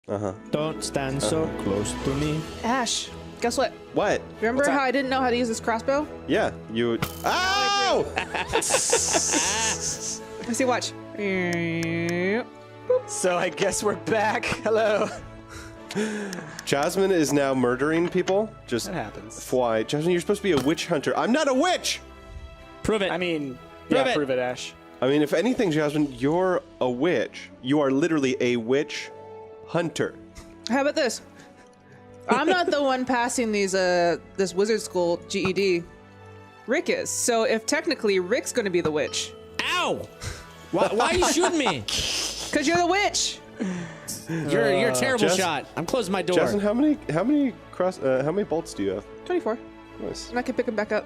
Don't stand so close to me. Ash, guess what? What? Remember how I didn't know how to use this crossbow? Yeah, you. Ow! I see. Watch. So I guess we're back. Hello. Jasmine is now murdering people. Just That happens. Why? Jasmine, you're supposed to be a witch hunter. I'm not a witch! Prove it. I mean, Prove it. Ash. I mean, if anything, Jasmine, you're a witch. You are literally a witch hunter. How about this? I'm not the one passing these this wizard school GED. Rick is. So if technically Rick's going to be the witch. Ow! Why are you shooting me? Because you're the witch. You're a terrible Jess- shot. I'm closing my door. Jasmine, how many bolts do you have? 24. Nice. And I can pick them back up.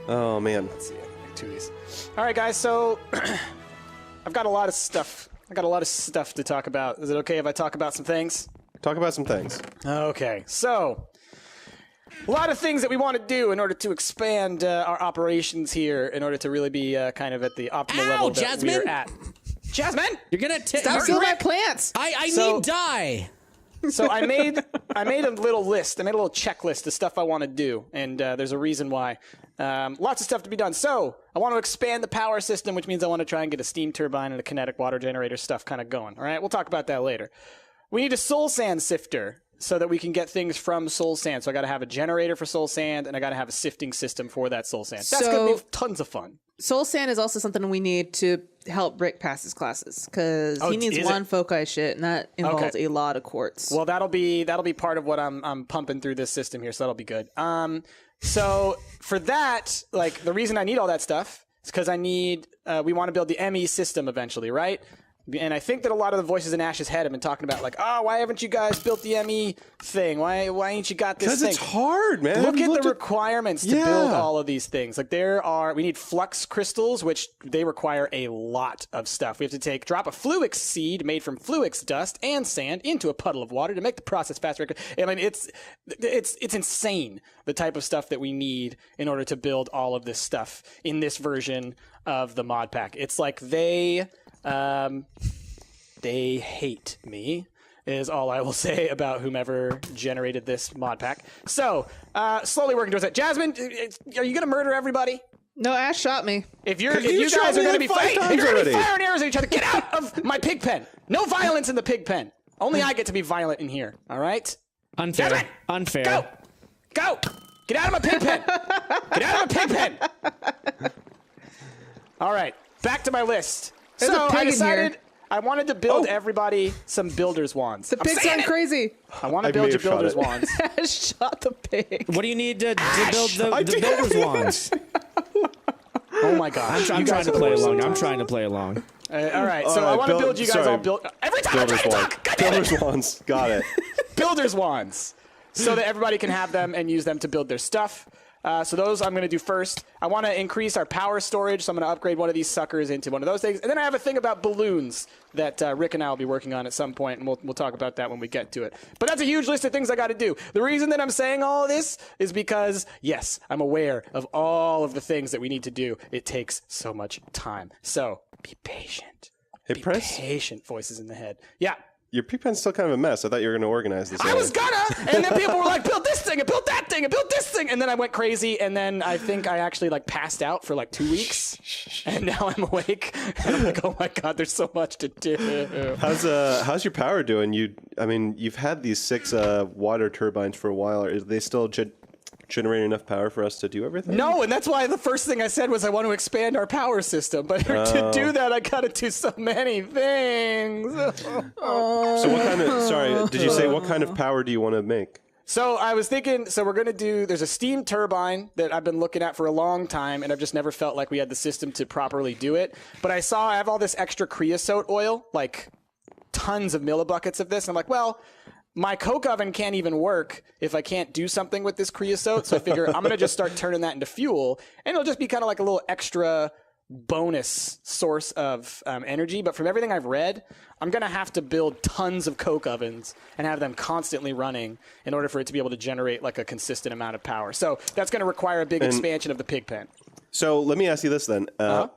Oh man. Let's see. I can make 2 of these. All right, guys. So I've got a lot of stuff. I got a lot of stuff to talk about. Is it okay if I talk about some things? Talk about some things. Okay. So a lot of things that we want to do in order to expand our operations here, in order to really be kind of at the optimal level that Jasmine? we're at. Jasmine, You're gonna take. Stop stealing my plants. I So- need dye. So I made a little list. I made a little checklist of stuff I want to do, and there's a reason why. Lots of stuff to be done. So I want to expand the power system, which means I want to try and get a steam turbine and a kinetic water generator stuff kind of going. All right, we'll talk about that later. We need a soul sand sifter so that we can get things from soul sand. So I got to have a generator for soul sand, and I got to have a sifting system for that soul sand. That's going to be tons of fun. Soul sand is also something we need to help Rick pass his classes because he needs is one it? foci shit, and that involves a lot of quartz. Well, that'll be part of what I'm pumping through this system here, so that'll be good. So for that, like the reason I need all that stuff is because we want to build the ME system eventually, right? And I think that a lot of the voices in Ash's head have been talking about like, oh, why haven't you guys built the ME thing? Why ain't you got this Because thing? it's hard, man. Look at the requirements to Yeah. build all of these things. Like we need flux crystals, which they require a lot of stuff. We have to drop a fluix seed made from fluix dust and sand into a puddle of water to make the process faster. I mean, it's insane the type of stuff that we need in order to build all of this stuff in this version of the mod pack. It's like they hate me, is all I will say about whomever generated this mod pack. So, slowly working towards that. Jasmine, are you going to murder everybody? No, Ash shot me. If you shot guys are me going to like be 5 fighting, times if you're going to be already. firing arrows at each other, get out of my pig pen. No violence in the pig pen. Only I get to be violent in here, all right? Unfair. Jasmine, Unfair. Go! Get out of my pig pen! Get out of my pig pen! All right, back to my list. There's so a pig I in decided here. I wanted to build everybody some builder's wands. The pig's gone crazy. I want to I build may you have shot builder's it. wands. Ash shot the pig. What do you need to build the builder's wands? Oh my gosh. I'm trying to play along. I'm trying to play along. All right, so All I right, want to build you guys sorry. all build. Every time I try Builder's to wands. talk, God damn it! Builder's wands. Got it. Builder's wands, so that everybody can have them and use them to build their stuff. So those I'm going to do first. I want to increase our power storage, so I'm going to upgrade one of these suckers into one of those things. And then I have a thing about balloons that Rick and I will be working on at some point, and we'll talk about that when we get to it. But that's a huge list of things I got to do. The reason that I'm saying all of this is because, yes, I'm aware of all of the things that we need to do. It takes so much time. So be patient. Hey, Be Press, patient. Voices in the head. Yeah. your pig pen's still kind of a mess. I thought you were going to organize this. I was gonna, and then people were like, build this thing, and build that thing, and build this thing, and then I went crazy, and then I think I actually like passed out for like 2 weeks, and now I'm awake, and I'm like, oh my god, there's so much to do. How's your power doing? You've had these 6 water turbines for a while. Are they still generating enough power for us to do everything? No, and that's why the first thing I said was I want to expand our power system, but to do that, I gotta do so many things. So what kind of? Sorry, did you say what kind of power do you want to make? So I was thinking, there's a steam turbine that I've been looking at for a long time, and I've just never felt like we had the system to properly do it. But I have all this extra creosote oil, like tons of millibuckets of this. And I'm like, well, my coke oven can't even work if I can't do something with this creosote. So I figure I'm going to just start turning that into fuel, and it'll just be kind of like a little extra bonus source of energy. But from everything I've read, I'm going to have to build tons of coke ovens and have them constantly running in order for it to be able to generate like a consistent amount of power. So that's going to require a big expansion of the pig pen. So let me ask you this then: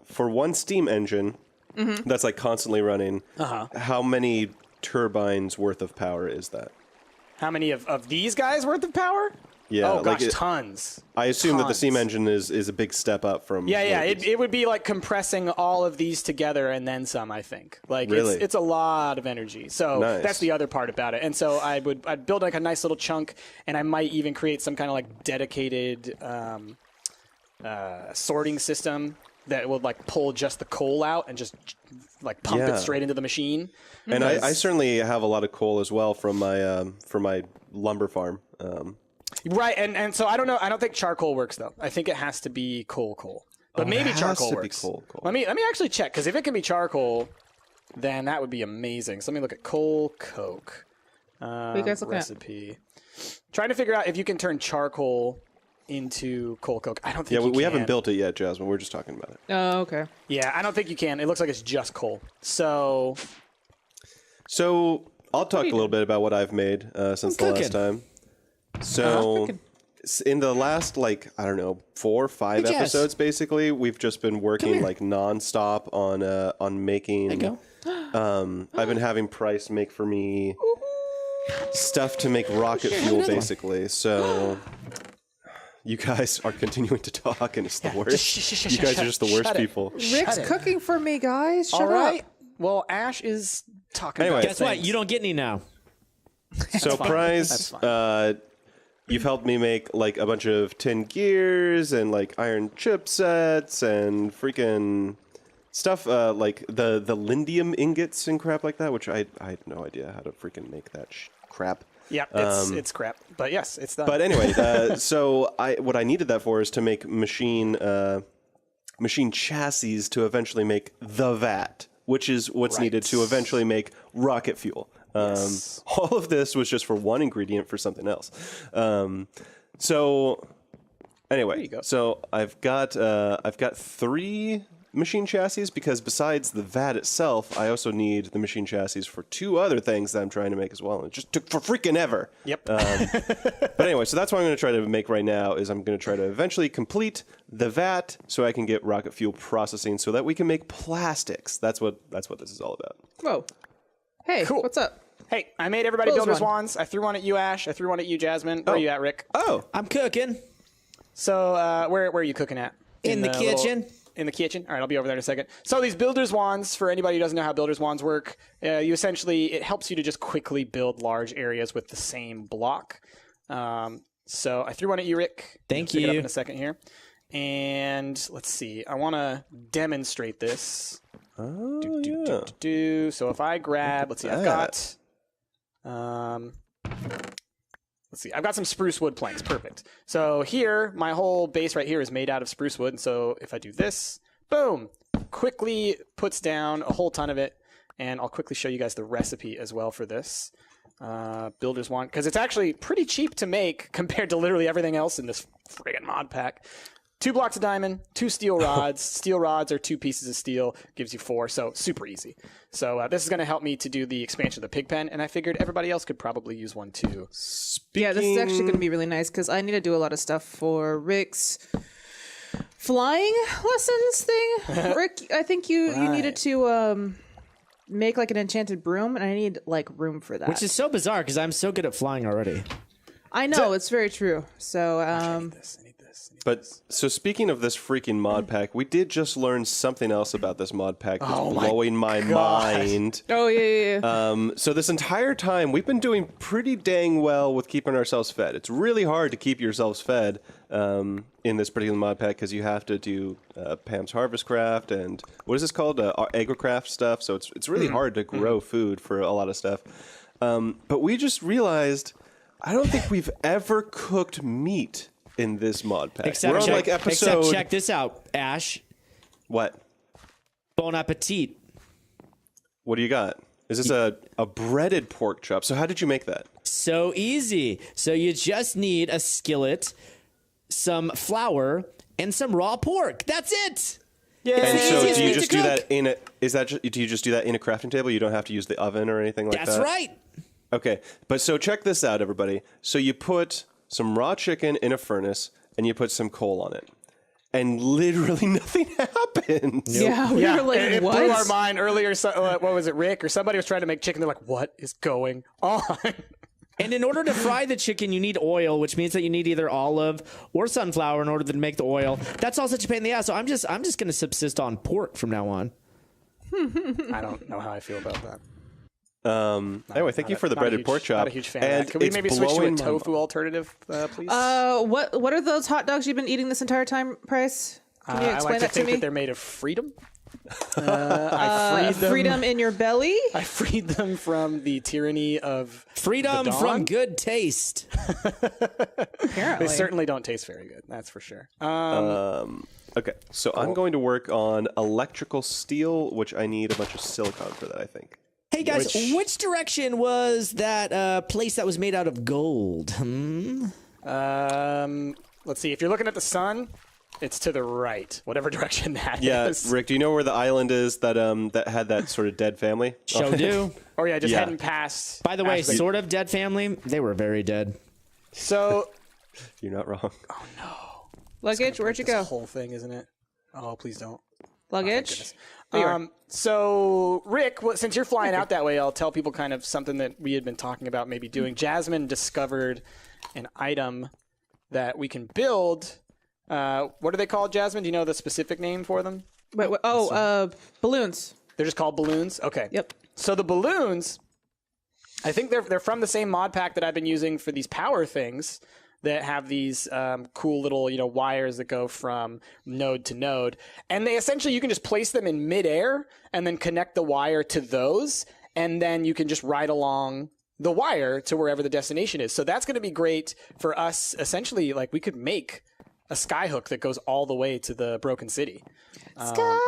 for one steam engine that's like constantly running, how many turbines worth of power is that? How many of these guys worth of power? Yeah, Oh gosh, like tons. I assume that the Tons. steam engine is a big step up from. Yeah. what It would be like compressing all of these together and then some. I think. Like Really? it's a lot of energy. So Nice. that's the other part about it. And so I'd build like a nice little chunk, and I might even create some kind of like dedicated sorting system that would like pull just the coal out and just like pump Yeah. it straight into the machine. And I certainly have a lot of coal as well from my lumber farm. Right, and so I don't know. I don't think charcoal works though. I think it has to be coal. But maybe it has charcoal to be works. coal. Let me actually check, because if it can be charcoal, then that would be amazing. So let me look at coal coke What are you guys looking at? recipe. Trying to figure out if you can turn charcoal into coal coke. I don't think Yeah, you we can. haven't built it yet, Jasmine. We're just talking about it. Oh, okay. Yeah, I don't think you can. It looks like it's just coal. So So I'll talk a little bit about what I've made since the last cooking. time. So in the last, like, I don't know, 4 or 5 Hey, Jess. episodes, basically, we've just been working like nonstop on making. There you go. I've been having Price make for me stuff to make rocket fuel, basically. So you guys are continuing to talk, and it's the worst. You guys are just the worst Shut it. people. Rick's cooking for me, guys. Shut all right. up. Well, Ash is talking. Anyway. about Guess what? things. You don't get any now. So Prize, you've helped me make like a bunch of tin gears and like iron chipsets and freaking stuff like the lindium ingots and crap like that, which I have no idea how to freaking make that crap. Yeah, it's crap. But yes, it's done. But anyway, so what I needed that for is to make machine chassis to eventually make the vat, which is what's needed to eventually make rocket fuel. All of this was just for one ingredient for something else. So anyway, so I've got 3 machine chassis, because besides the vat itself, I also need the machine chassis for 2 other things that I'm trying to make as well. And it just took for freaking ever. Yep. But anyway, so that's what I'm going to try to make right now. Is I'm going to try to eventually complete the vat so I can get rocket fuel processing so that we can make plastics. That's what this is all about. Whoa. Hey, Cool. what's up? Hey, I made everybody Builder's builder's wand. wands. I threw one at you, Ash. I threw one at you, Jasmine. Where are you at, Rick? Oh, I'm cooking So where are you cooking at? in the kitchen. In the kitchen. All right, I'll be over there in a second. So these builder's wands, for anybody who doesn't know how builder's wands work, you essentially, it helps you to just quickly build large areas with the same block. So I threw one at you, Rick. Thank Pick it up you. in a second here. And let's see. I want to demonstrate this. So if I grab, let's see, I've got, let's see, I've got some spruce wood planks. Perfect. So here, my whole base right here is made out of spruce wood. And so if I do this, boom, quickly puts down a whole ton of it. And I'll quickly show you guys the recipe as well for this. Builder's wand, because it's actually pretty cheap to make compared to literally everything else in this friggin' mod pack. 2 blocks of diamond, 2 steel rods. Steel rods are 2 pieces of steel, gives you 4, so super easy. So this is going to help me to do the expansion of the pig pen, and I figured everybody else could probably use one too. Yeah, this is actually going to be really nice because I need to do a lot of stuff for Rick's flying lessons thing. Rick, I think you needed to make like an enchanted broom, and I need like room for that. Which is so bizarre because I'm so good at flying already. I know, it's very true. So, I need this. but so speaking of this freaking mod pack, we did just learn something else about this mod pack that's blowing my mind. oh yeah. So this entire time, we've been doing pretty dang well with keeping ourselves fed. It's really hard to keep yourselves fed in this particular mod pack because you have to do Pam's Harvest Craft and what is this called? Agricraft stuff. So it's really hard to grow food for a lot of stuff. But we just realized I don't think we've ever cooked meat in this mod pack. We're on like episode. Except check this out, Ash. What? Bon appetit. What do you got? Is this a breaded pork chop? So how did you make that? So easy. So you just need a skillet, some flour, and some raw pork. That's it. Yeah. And the so easiest do you meat just to do cook. that in a? Is that do you just do that in a crafting table? You don't have to use the oven or anything like that. That's right. Okay, but so check this out, everybody. So you put some raw chicken in a furnace and you put some coal on it. and literally nothing happened. Yeah, we were like, it what? blew our mind earlier. What was it, Rick or somebody was trying to make chicken? They're like, "What is going on?" And in order to fry the chicken, you need oil, which means that you need either olive or sunflower in order to make the oil. That's all such a pain in the ass. So I'm just going to subsist on pork from now on. I don't know how I feel about that. Anyway, thank you for the breaded pork chop. Not a huge fan. And of that. Can we it's maybe switch to a blowing my tofu alternative, please? What are those hot dogs you've been eating this entire time, Price? Can you I explain like to that to think me? that they're made of freedom. I freed them. Freedom in your belly? I freed them from the tyranny of Freedom the dawn. from good taste. Apparently. They certainly don't taste very good. That's for sure. Okay, so I'm going to work on electrical steel, which I need a bunch of silicon for that, I think. Hey guys, which direction was that place that was made out of gold? Let's see. If you're looking at the sun, it's to the right, whatever direction that Yeah, is. Rick, do you know where the island is that that had that sort of dead family? Show do. Or yeah, just Yeah. heading past. By the way, after sort of dead family. They were very dead. So You're not wrong. Luggage, where'd you this go? whole thing, isn't it? Oh, please don't. Luggage? So Rick, since you're flying out that way, I'll tell people kind of something that we had been talking about maybe doing. Jasmine discovered an item that we can build. What are they called, Jasmine? Do you know the specific name for them? Wait, balloons. They're just called balloons? Okay. Yep. So the balloons, I think they're from the same mod pack that I've been using for these power things that have these cool little, wires that go from node to node. And they essentially, you can just place them in midair and then connect the wire to those. And then you can just ride along the wire to wherever the destination is. So that's going to be great for us. Essentially, like we could make a skyhook that goes all the way to the Broken City. Skyhook.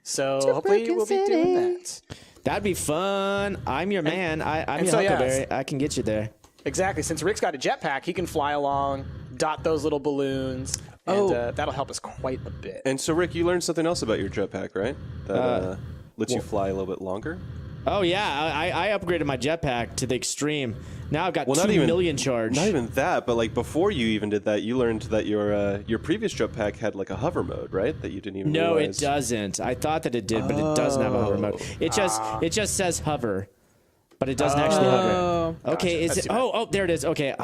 So hopefully Broken we'll be doing City. that. That'd be fun. I'm your man. I'm your so, yeah, Huckleberry. I can get you there. Exactly. Since Rick's got a jetpack, he can fly along, dot those little balloons, and that'll help us quite a bit. And so, Rick, you learned something else about your jetpack, right? That lets you fly a little bit longer? Oh yeah, I upgraded my jetpack to the extreme. Now I've got Well, 2 million charge. Not even that, but like before you even did that, you learned that your previous jetpack had like a hover mode, right? That you didn't even No, realize. it doesn't. I thought that it did, but it doesn't have a hover mode. It just says hover, but it doesn't actually hover. Okay, is it? Oh, there it is. Okay,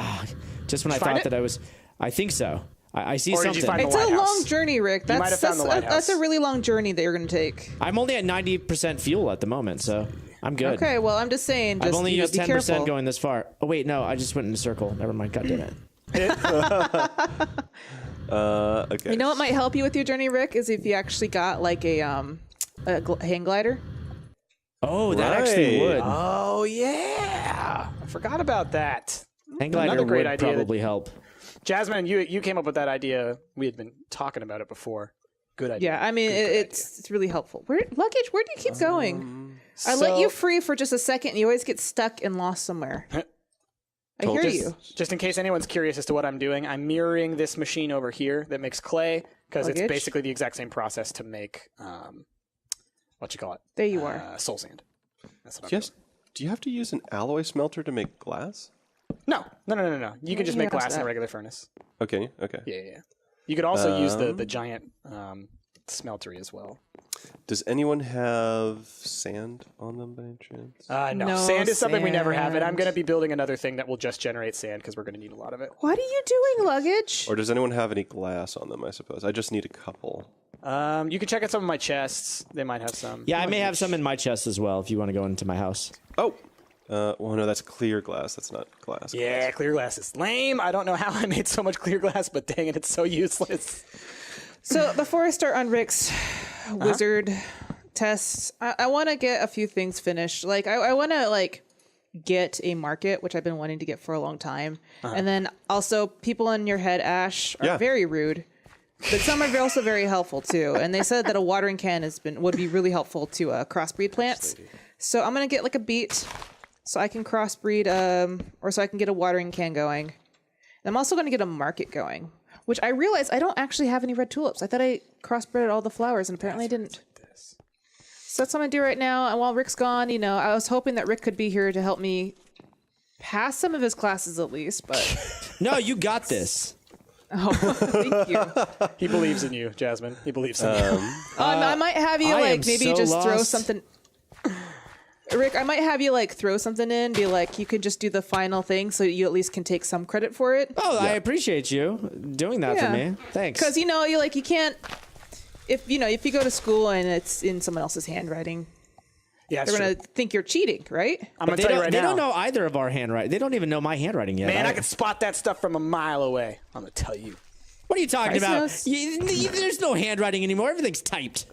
just when I find thought it? that I was, I think so. I see Or did something. you find the It's a lighthouse? long journey, Rick. might have found the lighthouse. That's a really long journey that you're going to take. I'm only at 90% fuel at the moment, so I'm good. Okay, well, I'm just saying, I've only be used 10% careful. going this far. Oh wait, no, I just went in a circle. Never mind. God damn it. Okay. You know what might help you with your journey, Rick, is if you actually got like a hang glider. Oh, that actually Right. would. Oh, yeah. I forgot about that. Hang glider Another great would idea that- probably help. Jasmine, you came up with that idea. We had been talking about it before. Good idea. Yeah, I mean, it's really helpful. Luggage, where do you keep going? I let you free for just a second, and you always get stuck and lost somewhere. I hear you. Just in case anyone's curious as to what I'm doing, I'm mirroring this machine over here that makes clay because it's Luggage? basically the exact same process to make There you are. soul sand. That's what I'm Yes. Do you have to use an alloy smelter to make glass? doing. No. You can just make Yes, glass in a that. regular furnace. Okay. Okay. Yeah. You could also use the giant smeltery as well. Does anyone have sand on them by any chance? No. No Sand is something we never have, and I'm sand. going to be building another thing that will just generate sand because we're going to need a lot of it. What are you doing, Luggage? Or does anyone have any glass on them? I suppose I just need a couple. You can check out some of my chests. They might have some. Yeah, I may have some in my chest as well if you want to go into my house. Oh. Well, no, that's clear glass. That's not glass. Yeah, clear glass is lame. I don't know how I made so much clear glass, but dang it, it's so useless. So before I start on Rick's wizard tests, I want to get a few things finished. Like I want to get a market, which I've been wanting to get for a long time. And then also people in your head, Ash, are Yeah. very rude. But some are also very helpful too. And they said that a watering can would be really helpful to crossbreed plants. So I'm gonna get like a beet so I can crossbreed or so I can get a watering can going. And I'm also gonna get a market going. Which I realized I don't actually have any red tulips. I thought I crossbred all the flowers, and apparently I didn't. So that's what I'm going to do right now. And while Rick's gone, I was hoping that Rick could be here to help me pass some of his classes at least. But No, you got this. Oh, thank you. He believes in you, Jasmine. He believes in you. I might have you I am like maybe so just throw lost. something. Rick, I might have you like throw something in, be like, you can just do the final thing, so you at least can take some credit for it. Oh, I appreciate you doing that for me. Thanks. Because you can't. If you go to school and it's in someone else's handwriting, Yeah, they're gonna think you're cheating, right? I'm gonna they tell you don't, right they now. don't know either of our handwriting. They don't even know my handwriting yet. Man, I can spot that stuff from a mile away. I'm gonna tell you. What are you talking about? knows. There's no handwriting anymore. Everything's typed.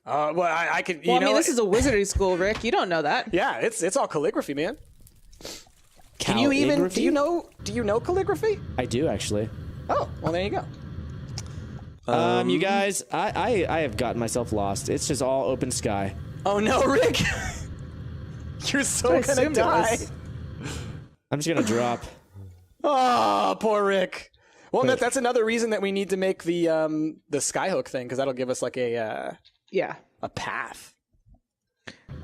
Well, I could. You Well, I know, mean, this is a wizardry school, Rick. You don't know that. yeah, it's all calligraphy, man. Can you even? Calligraphy? Do you know calligraphy? I do actually. Oh, well, there you go. You guys, I have gotten myself lost. It's just all open sky. Oh no, Rick! You're so I gonna assumed it die. was. I'm just gonna drop. Oh, poor Rick. Well, Wait. that's another reason that we need to make the skyhook thing, because that'll give us like a path.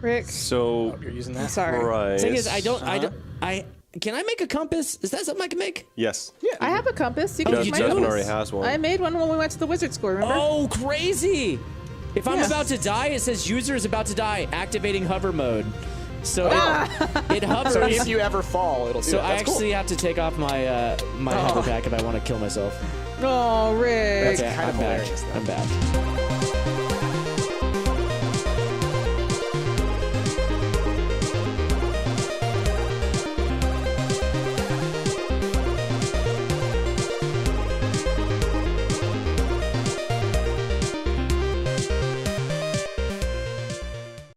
Rick. So, You're using I'm that. sorry. right. Thing is, can I make a compass? Is that something I can make? Yes. I have a compass. You can Judge use my Jasmine compass. already has one. I made one when we went to the wizard school. Remember? Oh, crazy! If I'm Yeah. about to die, it says user is about to die, activating hover mode. So it hovers. So if you ever fall, it'll do So that. I That's cool. actually have to take off my my hover pack if I want to kill myself. Oh, Rick. Okay, kind of I'm back. hilarious, though. I'm back.